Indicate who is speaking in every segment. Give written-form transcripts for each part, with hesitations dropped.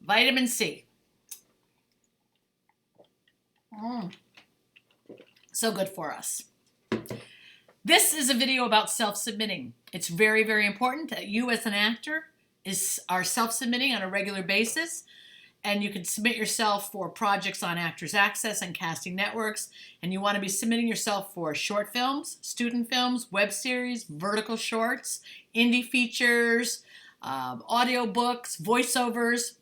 Speaker 1: Vitamin C. So good for us. This is a video about self-submitting. It's very, very important that you as an actor are self-submitting on a regular basis, and you can submit yourself for projects on Actors Access and casting networks, and you want to be submitting yourself for short films, student films, web series, vertical shorts, indie features, audio books, voiceovers.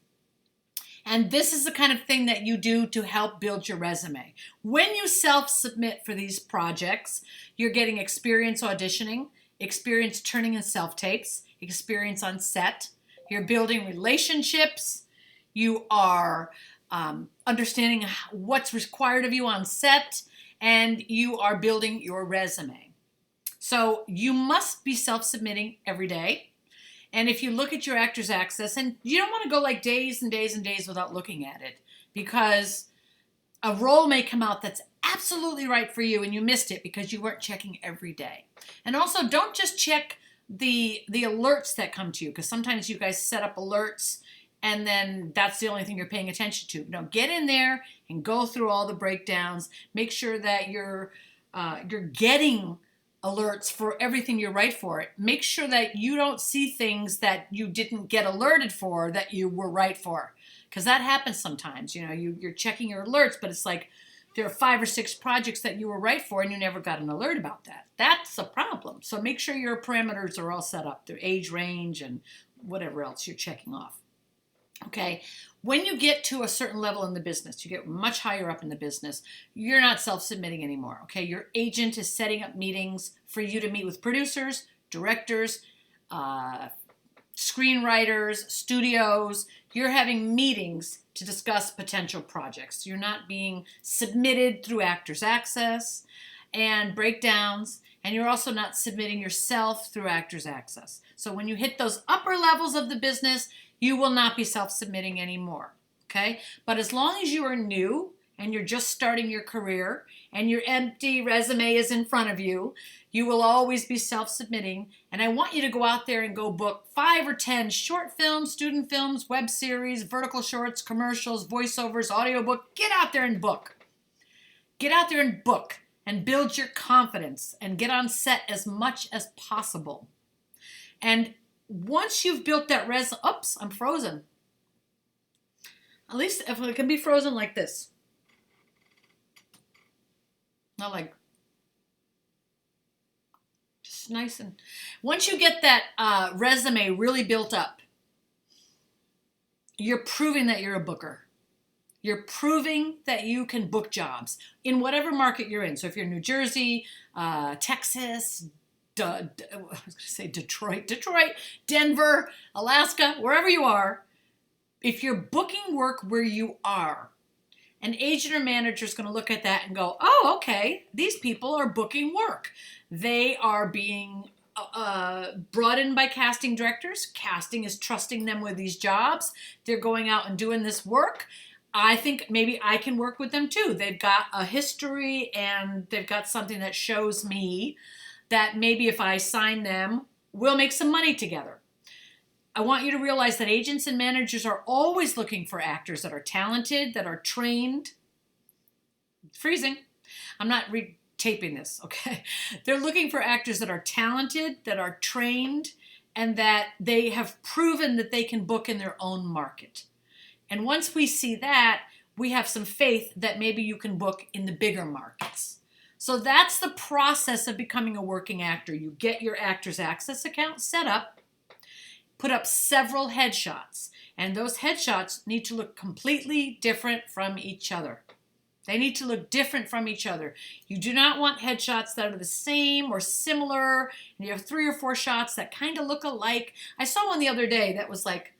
Speaker 1: And this is the kind of thing that you do to help build your resume. When you self-submit for these projects, you're getting experience auditioning, experience turning in self-tapes, experience on set. You're building relationships. You are understanding what's required of you on set, and you are building your resume. So you must be self-submitting every day. And if you look at your Actors Access, and you don't want to go like days and days and days without looking at it, because a role may come out that's absolutely right for you and you missed it because you weren't checking every day. And also, don't just check the alerts that come to you, because sometimes you guys set up alerts and then that's the only thing you're paying attention to. No, get in there and go through all the breakdowns. Make sure that you're getting alerts for everything you write for it. Make sure that you don't see things that you didn't get alerted for that you were right for, because that happens sometimes. You know, you're checking your alerts, but it's like there are 5 or 6 projects that you were right for and you never got an alert about that. That's a problem. So make sure your parameters are all set up, their age range and whatever else you're checking off. Okay, when you get to a certain level in the business, you get much higher up in the business, you're not self-submitting anymore. Okay, your agent is setting up meetings for you to meet with producers, directors, screenwriters, studios. You're having meetings to discuss potential projects. You're not being submitted through Actors Access and breakdowns, and you're also not submitting yourself through Actors Access. So when you hit those upper levels of the business, you will not be self-submitting anymore, okay? But as long as you are new and you're just starting your career and your empty resume is in front of you, you will always be self-submitting. And I want you to go out there and go book 5 or 10 short films, student films, web series, vertical shorts, commercials, voiceovers, audiobook. Get out there and book. Get out there and book and build your confidence and get on set as much as possible. And once you've built that oops, I'm frozen. At least if it can be frozen like this. Not like, just nice. And once you get that resume really built up, you're proving that you're a booker. You're proving that you can book jobs in whatever market you're in. So if you're in New Jersey, Texas, I was going to say Detroit, Denver, Alaska, wherever you are, if you're booking work where you are, an agent or manager is going to look at that and go, oh, okay, these people are booking work. They are being brought in by casting directors. Casting is trusting them with these jobs. They're going out and doing this work. I think maybe I can work with them too. They've got a history and they've got something that shows me that maybe if I sign them, we'll make some money together. I want you to realize that agents and managers are always looking for actors that are talented, that are trained. Freezing. I'm not retaping this, okay? They're looking for actors that are talented, that are trained, and that they have proven that they can book in their own market. And once we see that, we have some faith that maybe you can book in the bigger markets. So that's the process of becoming a working actor. You get your Actors Access account set up, put up several headshots, and those headshots need to look completely different from each other. They need to look different from each other. You do not want headshots that are the same or similar, and you have 3 or 4 shots that kind of look alike. I saw one the other day that was like,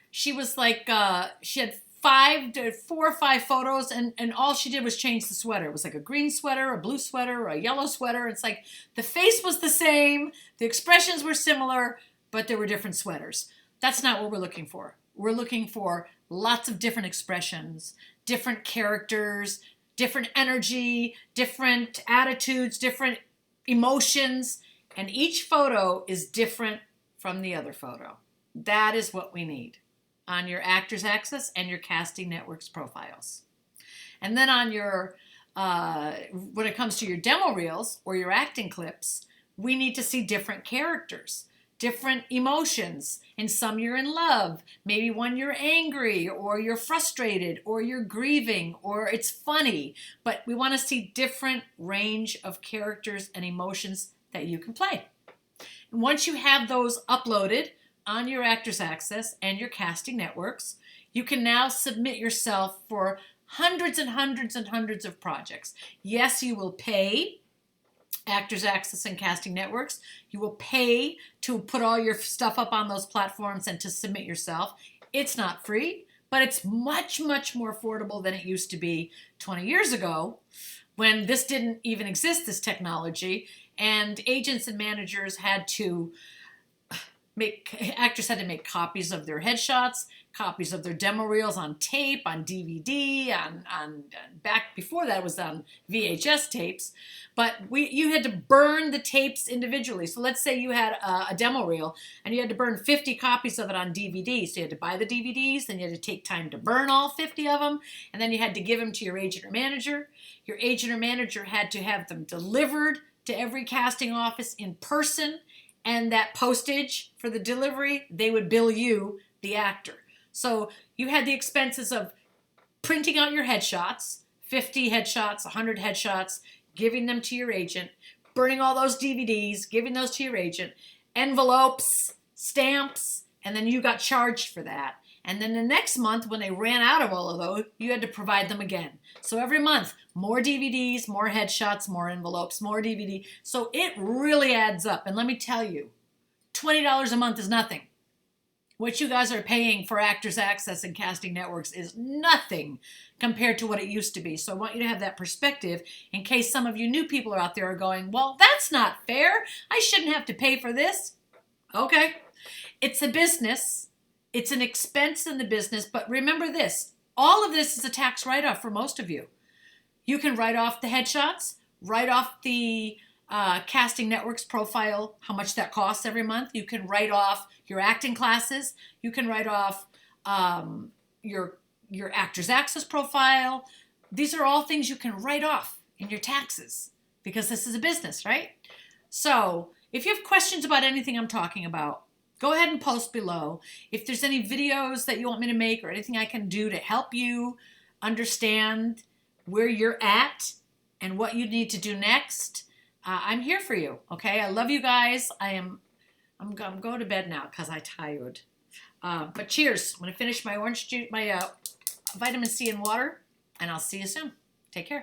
Speaker 1: she had 4 or 5 photos, and all she did was change the sweater. It was like a green sweater, a blue sweater, a yellow sweater. It's like the face was the same, the expressions were similar, but there were different sweaters. That's not what we're looking for. We're looking for lots of different expressions, different characters, different energy, different attitudes, different emotions, and each photo is different from the other photo. That is what we need on your Actors Access and your Casting Networks profiles. And then on your, when it comes to your demo reels or your acting clips, we need to see different characters, different emotions. In some you're in love, maybe one you're angry, or you're frustrated, or you're grieving, or it's funny. But we want to see different range of characters and emotions that you can play. And once you have those uploaded on your Actors Access and your Casting Networks, you can now submit yourself for hundreds and hundreds and hundreds of projects. Yes, you will pay Actors Access and Casting Networks. You will pay to put all your stuff up on those platforms and to submit yourself. It's not free, but it's much, much more affordable than it used to be 20 years ago when this didn't even exist, this technology, and agents and managers had to actors had to make copies of their headshots, copies of their demo reels on tape, on DVD, on back before that was on VHS tapes. But you had to burn the tapes individually. So let's say you had a demo reel and you had to burn 50 copies of it on DVD. So you had to buy the DVDs, then you had to take time to burn all 50 of them, and then you had to give them to your agent or manager. Your agent or manager had to have them delivered to every casting office in person, and that postage for the delivery, they would bill you, the actor. So you had the expenses of printing out your headshots, 50 headshots, 100 headshots, giving them to your agent, burning all those DVDs, giving those to your agent, envelopes, stamps, and then you got charged for that. And then the next month, when they ran out of all of those, you had to provide them again. So every month, more DVDs, more headshots, more envelopes, more DVD. So it really adds up. And let me tell you, $20 a month is nothing. What you guys are paying for Actors Access and Casting Networks is nothing compared to what it used to be. So I want you to have that perspective in case some of you new people are out there are going, well, that's not fair. I shouldn't have to pay for this. Okay. It's a business. It's an expense in the business. But remember this, all of this is a tax write-off for most of you. You can write off the headshots, write off the Casting Networks profile, how much that costs every month. You can write off your acting classes. You can write off your Actors Access profile. These are all things you can write off in your taxes because this is a business, right? So if you have questions about anything I'm talking about, go ahead and post below. If there's any videos that you want me to make or anything I can do to help you understand where you're at and what you need to do next, I'm here for you, okay? I love you guys. I'm going to bed now because I'm tired. But cheers. I'm going to finish my orange juice, my vitamin C and water, and I'll see you soon. Take care.